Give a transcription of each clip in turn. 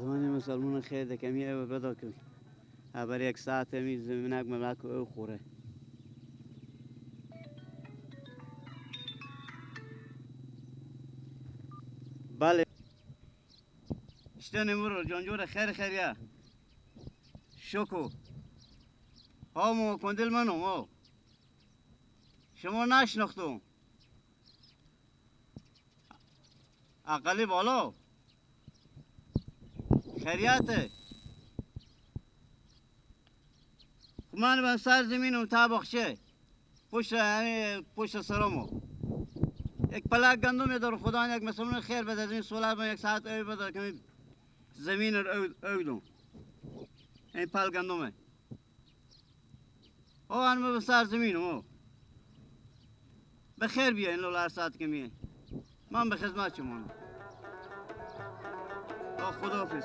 زمانی مسلمان خیر دکمی او بدا کن برای یک ساعت می زمینک ملک او خوره بله اشته نمورو جانجور خیر خیریه شکو مو کندل منو مو شما نشناختم اقلی بالا خیریته من به سر زمینم تا بخشه پشت سرمو یک پلاک گندم دار خدا یک مسلمان خیر بده زمین سولار با یک ساعت اوی بده که زمین رو اودم این پل گندمه من به سر زمینم به خیر بیا این لولار ساعت که میه من به خدمت شما خدا حافظ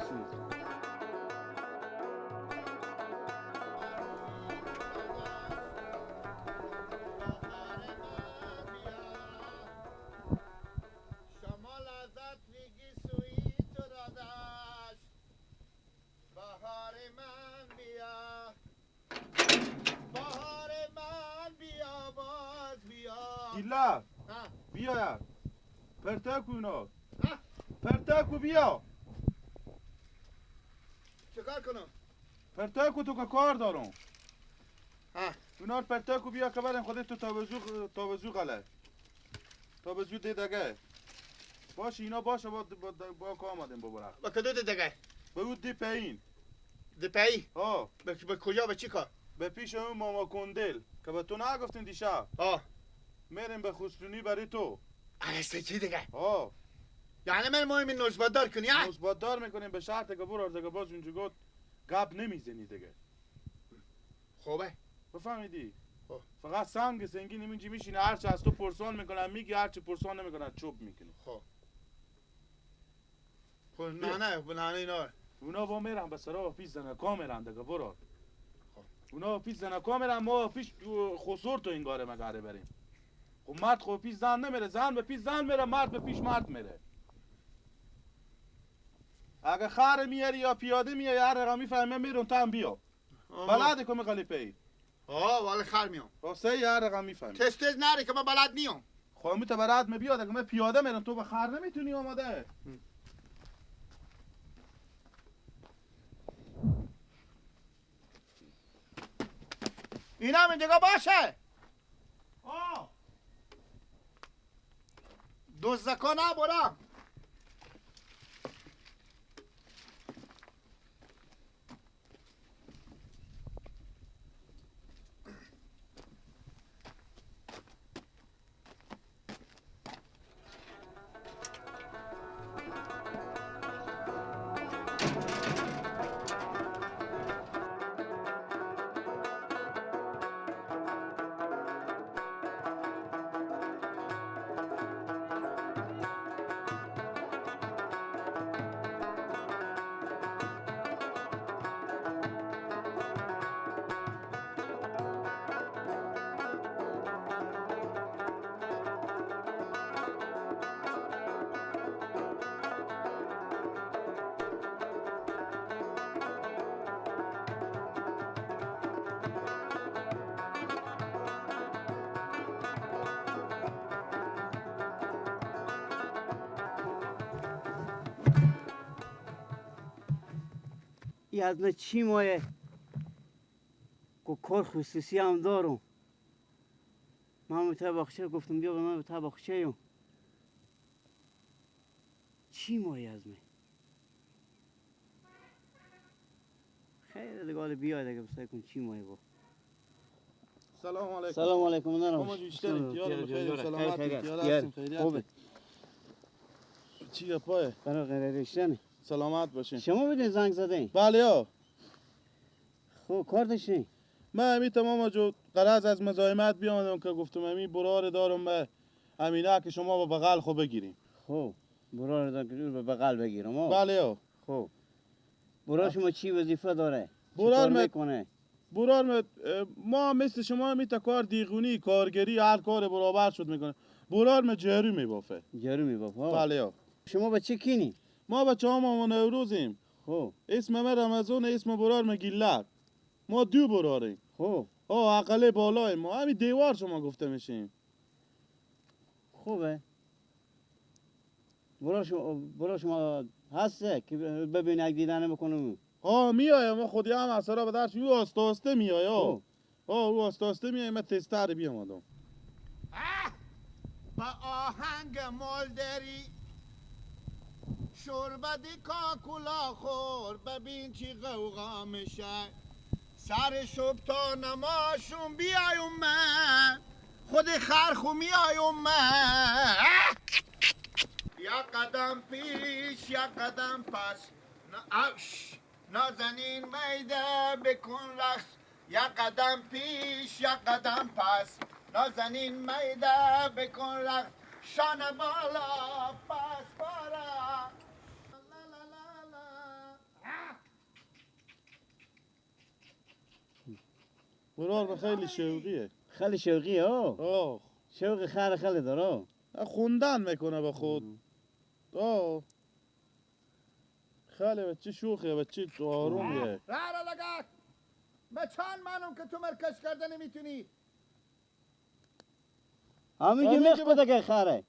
دیلا بیا یار پرتاکو اینا پرتاکو بیا چه کار کنم؟ پرتاکو تو که کار دارم اونا پرتاکو بیا که بریم خودت تو تابزو غله تابزو دیدگه باشه اینا باشه با که آمدیم ببرم با کدو دیدگه؟ به اون دی پایین دی پایی؟ به کجا به چی کار؟ به پیش اون ماما کندل که به تو نگفتین دیشب میریم به خستونی برای تو است چی دیگه؟ یعنی من مهم نوزباددار کنی ها؟ نوزباددار میکنیم به شرط که برار دیگه باز اونجا گفت گپ نمیزنی دیگه خوبه؟ بفهمیدی؟ فقط سنگین اینجا میشینه هرچی از تو پرسان میکنن میگی هرچی پرسان نمیکنن چوب میکنی نه اینا اونا با میرن به سرا پیش زنکا میرن دیگه برار اونا پیش زنکا میرن ما پیش خسور تو اینگاره مگاره بریم خب مرد خب پیش زن نمیره زن به پیش زن میره مرد به پیش مرد میره اگه خر میاری یا پیاده میاری هر رقم میفهمه میرون تا هم بیا بلده که میخوالی پی والا خر میام راسته هر رقم میفهمی تست نره که من بلد نیام خب میته بلد میبیاد اگه من پیاده میرم تو به خر نمیتونی آمده اینا هم اینجا باشه دزدکا نبرم از نه چی مایه که کار خصوصی هم دارم من به تباخچه گفتم بیا به من به تباخچه یم چی مایه از من خیلی دیگه بیاید اگه بسای کن چی مایه با سلام علیکم سلام علیکم ماما جوشترین یارم بخیر سلامت هستیم خیریت چی پایه برای غیر رشتنه سلامت باشین شما بدین زنگ زدین بله ها خب کار داشتین من امی تمام جو قرض از مزاحمت بیامدم که گفتم امی برار دارم به امینه که شما به بغل خو بگیریم خب برار دارم که به بغل بگیرم بله ها خب برار شما چی وظیفه داره برار میکنه برار ما مثل شما میتا کار دیغونی کارگری هر کار برابر شد میکنه برار جارو میبافه جارو میبافه بله ها شما بچه کینی ما بچه ها مامان نوروزیم خب اسم من رمضان، اسم برار مگیلک. ما دو براریم. خب عقله بالای ما همین دیوار شما گفته میشیم. خوبه. برو شما هسته که ببین یک دیدنه بکنم. میای ما خودی هم اثرا به درش او آستاسته میای. خب. او آستاسته میای من تستر بیام آدم. با آهنگ مالدری شربت کاکولا خور ببین چی غوغا میشه سر صبح تا نماشون بیایم من خود خرخو میایم من یا قدم پیش یا قدم پس نازنین میده بکن رقص یا قدم پیش یا قدم پس نازنین میده بکن رقص شانه بالا پس بارا برار به خیلی شوقیه. خیلی شوقی ها. آه شوق خیلی داره. خوندن میکنه به خود. خیلی بچه شوخه بچه آرومیه. را لگت به چند مانم که تو مرکش کرده نمیتونی همین که میخ بده که خره.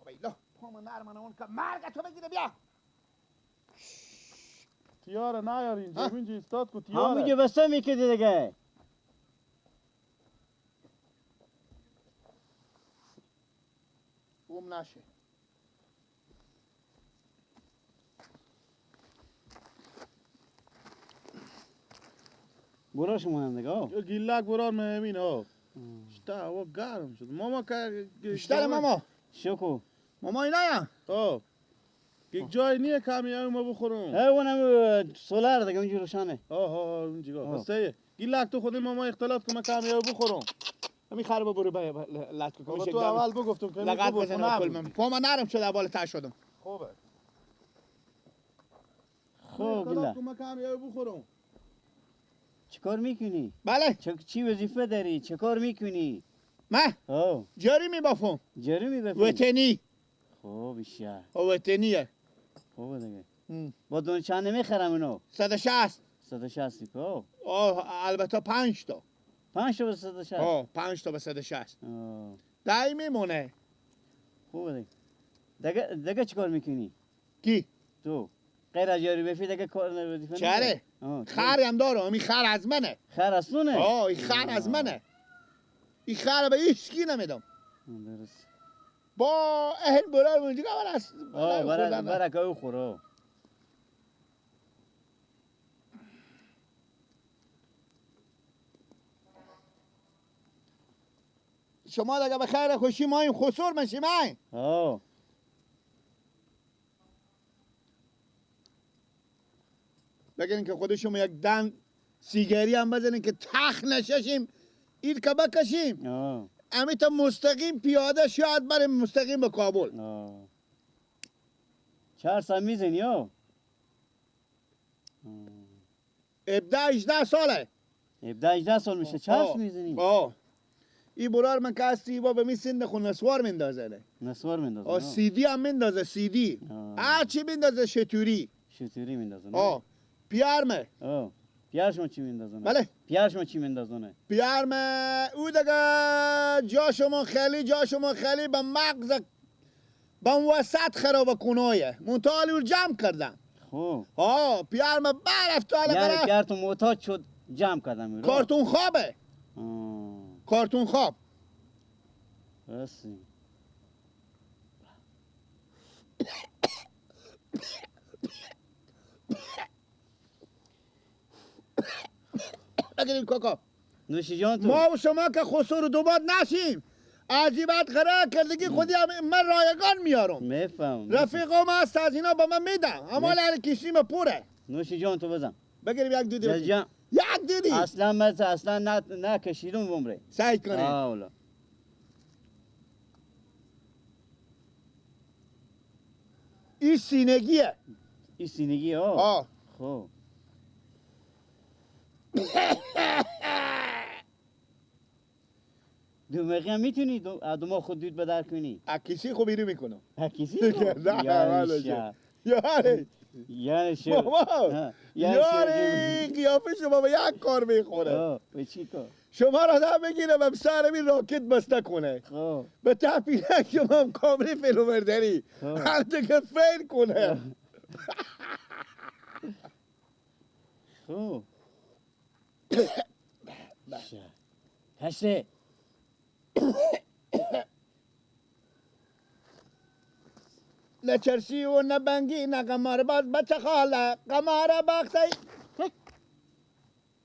بیلا پامو نرمانه اون که مرگ تو بگیره بیا تیاره نیار اینجا اینجا استاد کو همین که تیاره. بسته میکردی دیگه. بوم نشه برو شما هم دیگه. یا گیلک برار مهمین شتا هوا گرم شد. ماما که بیشتر ماما شکو. ماما اینا یا یک جای نیه کمی ما بخورم. اونم سولار دیگه اونجا روشنه. اونجا بسته گیلک تو خود ماما اختلاط کنه کمی بخورم. همین خرابه برو لط بابا تو اول بگفتم که لغت بزنم کل من پا من نرم شده بالا تر شدم خوبه. خوب گله. تو کمی بخورم. چیکار میکنی؟ بله چی وظیفه داری؟ چیکار میکنی؟ من جاری میبافم جری میبفی؟ وطنی خوب بیشه. وطنیه خوبه دیگه. با دونه چند نمیخرم اینو؟ 160 160 کو؟ البته 5 تا 5 تا به 160. 5 تا به 160 دایی میمونه خوبه دیگه. دیگه چیکار میکنی؟ کی؟ تو غیر از جاری بفی دیگه کار وظیفه چره؟ خر هم داره همین خر از منه خر از تونه؟ این خر از منه این خر به هیچ کی نمیدم درست. با اهل برای اونجا برای که او خورو. شما دیگه به خیر خوشی ما این خسور منشیم بگیرین که خودشون یک دن سیگاری هم بزنین که تخ نششیم ایر که بکشیم امیتا مستقیم پیاده شاید بریم مستقیم به کابل. چهار سال میزنی ها؟ 18 ساله. 18 سال میشه چهار میزنی؟ ای برار من که از سیبا به می سند خون نسوار مندازه. نسوار مندازه؟ سیدی هم مندازه سیدی. چی مندازه شتوری؟ شتوری مندازه؟ پیارمه. پیارشما چی مندازونه؟ بله. پیارشما چی مندازونه؟ پیارمه او دیگه جاشما خیلی به مغز به وسط خراب کنایه منطقه رو جمع کردم. خوب. پیارمه برفت حالا یعنی پیار تو محتاج شد جمع کردم. کارتون خوابه. کارتون خواب. راستی. بگیریم کاکا نوشی جان تو ما و شما که خسور دوباد نشیم عجیبت قرار کردگی خودی من رایگان میارم میفهم رفیقم هست از اینا به من میدن اما لعل کشیم پوره نوشی جان تو بزن بگیریم یک دودی یک دودی اصلا نه کشیدم بمره سعی کنیم اولا این سینگیه این سینگی خوب دماغی هم میتونی دماغ خود دود بدر کنی اکیسی خوب اینو میکنم کسی یعنی ماما یاری قیافه شما به یک کار میخوره به چی کار؟ شما را دا بگیرم هم سرم این راکت بسته کنه به تحپیلک شما هم کامری فیلومردری هم دیگه فیل کنه خوب هشته نه چرسی و نه بنگی نه قمار باز بچه خاله قمار باختی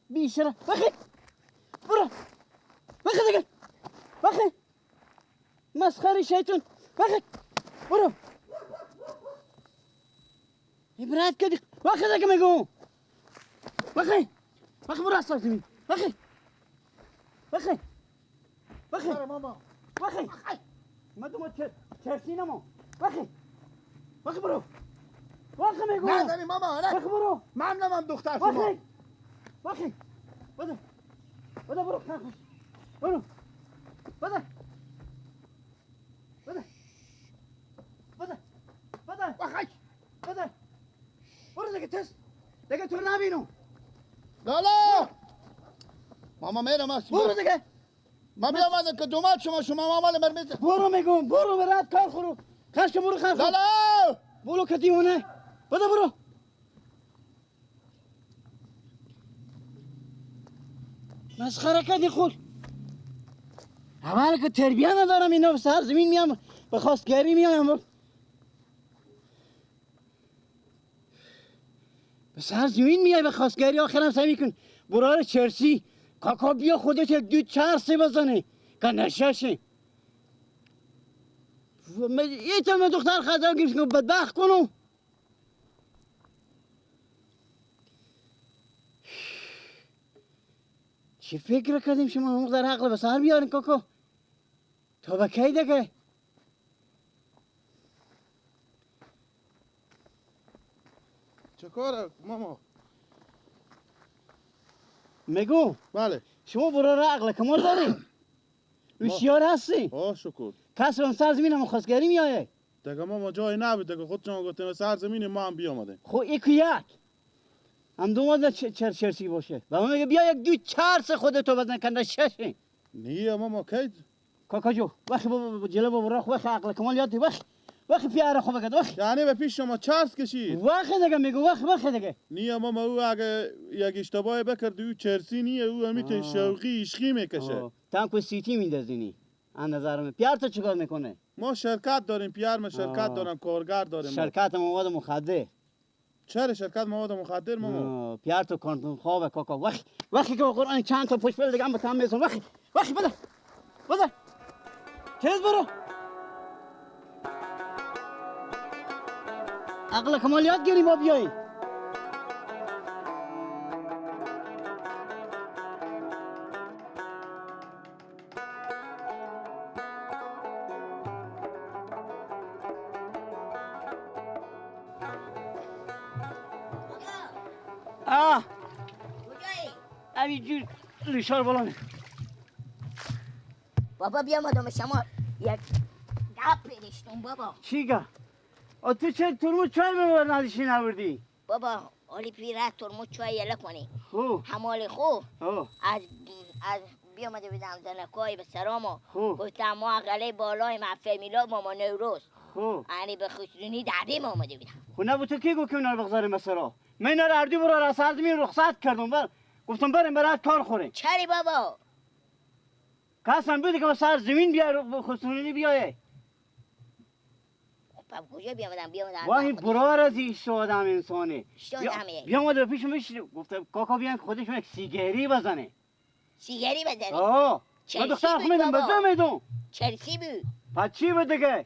بیشتره بخی برو بخی دیگه بخی مسخره شیطون بخی برو عبرت کردی بخی دیگه میگو بخی برو اصلا زمین بخی ماما بخی مدوم چرسی نمو بخی برو میگو نه زنی ماما نه بخی برو ممنونم دختر شما بخی بده برو خرخوش برو بده برو دیگه تست دیگه تو نبینو لالا ماما میرم از برو دیگه من بیامدم که دومت شما مامال مرمیز برو میگم برو برات کار خورو خرش برو خرخوش لالا برو که دیونه بده برو مسخره کردی خود اول که تربیه ندارم اینا به سر زمین میام به خواستگری میام به سر زمین میای به خواستگری آخرم سعی میکن برار چرسی کاکا بیا خودت یک دو چرسی بزنه که نششه یه تا من دختر خدا گیرش کنم بدبخت کنم چی فکر کردیم شما هم در عقل به سر بیارین کاکا تا به کی دیگه چه کاره ماما میگو بله شما برای عقل کمال داری هوشیار هستی شکر کس رو سر زمین هم خواستگری میایه دیگه ماما جای نبود دیگه خود شما گفتیم سر زمین ما هم بیامده خب یک هم دو ماده چرسی باشه و ما میگه بیا یک دو چرس خودتو بزن کنده ششه نیه ماما کی کاکا جو وقتی جلو براخ وقتی عقل کمال یادی وقتی پیاره خوب بگد وقتی یعنی به پیش شما چرس کشید وقتی دیگه میگو وقتی دیگه نیه ماما او اگه یک اشتباهی بکرد او چرسی نیه او همی که شوقی عشقی میکشه تام کو سیتی میندازینی از نظر پیار تو چیکار میکنه ما شرکت داریم پیار ما شرکت دارم کارگر داریم شرکت مواد مخدر چرا شرکت مواد مخدر ماما پیار تو کانتون خوابه کاکا وقتی که قرآن چند تا پشت بل دیگه هم به تام میزن وقتی بده تیز برو عقل کمال یاد گیری ما بیایی همینجور لیشار بلانه بابا بیامدم شما یک گپ پیرشتون بابا چی گه؟ تو چه ترمز چای ببر ندیشی نوردی؟ بابا اولی پیره ترمز چای یله کنی خو همال از بیامده بیدم زنکای به سرامو گفتم ما غله بالای محفل میلاد ماما نوروز یعنی به خسرونی دردیم آمده بیدم خو نبود تو کی گو که اونا رو بگذاریم به سرا من اینا رو اردی برا از سرزمین رخصت کردم گفتم بریم برات کار خوریم چری بابا کسم بودی که به سر زمین بیای خسرونی بیایه خب کجا بیامدم واهی برار از ایش آدم انسانه شدمه بیامده پیشم گفتم کاکا بیان خودشون یک سیگاری بزنه سیگاری بزنی؟ من دختر خمیدم بزن میدون چرسی بود پس چی بود دیگه؟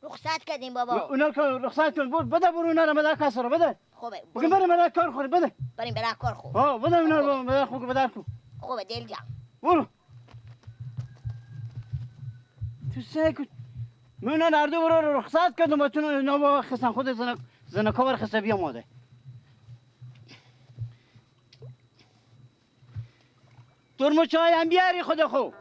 رخصت کردیم بابا اونا که رخصت کن بده برو اونا رو مدر کس رو بده خوبه بگم بریم مدر کار خوریم بده بریم برای کار خوب بده اونا رو مدر خون بدر کن خوبه دل جمع برو تو سعی کن من اونا نردو برو رو رخصت کردم و تو اونا با خستن خود زنکا برخسته بیا ماده ترمو چای هم بیاری خود خوب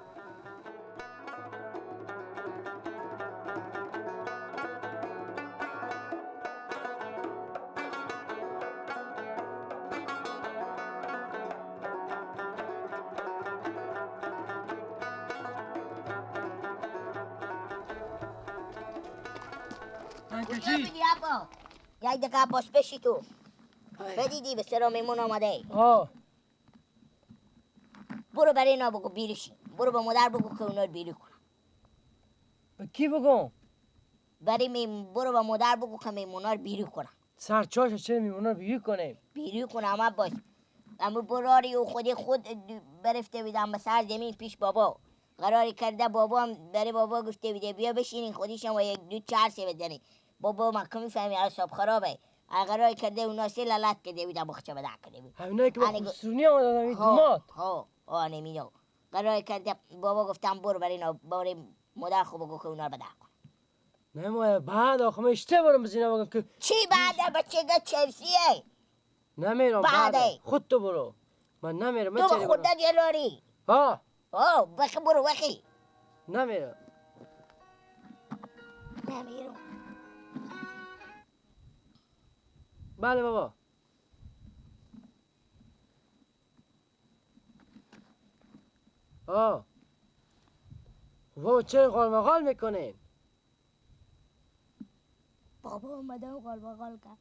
کجا میدی ابا؟ یک دقیقه عباس بشی تو. بدیدی به سرا میمون آمده. برو برای اینا بگو بیرشی. برو به مادر بگو که اونا رو بیرو کنم. به کی بگم؟ برو به مادر بگو که میمونا رو بیرو کنم. سرچاش چرا میمونا رو بیرو کنیم؟ بیرو کنم عباس. اما براری و خود برفته بیدم به سر زمین پیش بابا. قراری کرده بابا هم برای بابا گفته بیده بیا بشینین خودیشم و یک دو چهار سه بزنین. بابا من که میفهمی حساب خرابه. قراری کرده اونا سه لالت کرده بیده بخچه بده کرده بیده. همینایی که با خسرونی آمدن این دومات. ها نمیدو. قراری کرده بابا گفتم برو برای اینا برای مادر خوب بگو که اونا رو بده کن. نه ما بعد آخه من اشتباه بزنم بگم که چی بعده بچه چلسیه؟ نمیرم بعد خود تو برو. من نمیرم من تو چرا به خودت جلوری. بخی برو بخی. نمیرم. بله بابا. بابا چرا غال میکنین؟ بابا اومده و غال کرد.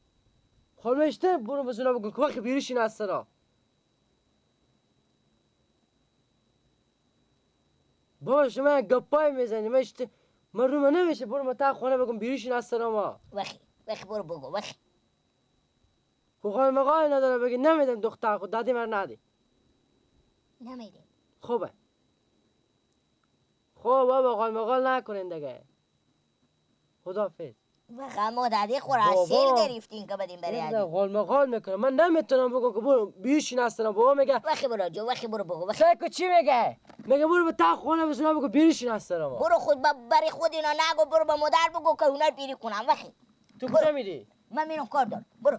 خالمشته برو بزنا بگو که وقتی بیروشین از سرا. بابا شما گپای میزنی من رو من نمیشه برو تا خونه بگم بیروشین از سرا ما. وخی برو بگو وخی. غال نداره بگی نمیدم دختر خود دادی من ندی. نمیدی. خوبه. خوب بابا غال نکنین دیگه. خداحافظ. وقت ما دادی خورا سیل گرفتین که بدیم بری عدی. غال میکنه من نمیتونم بگم که برو بیروشین از سرا. بابا میگه وخی برو جو وخی برو بگو وخی. سایکو چی میگه؟ میگه برو به تا خونه بزنا بگو بیروشین از سرا ما. برو خود برای خود اینا نگو برو به مادر بگو که اونا رو بیری کنم وخی. تو کجا میری؟ من میرم کار دارم برو.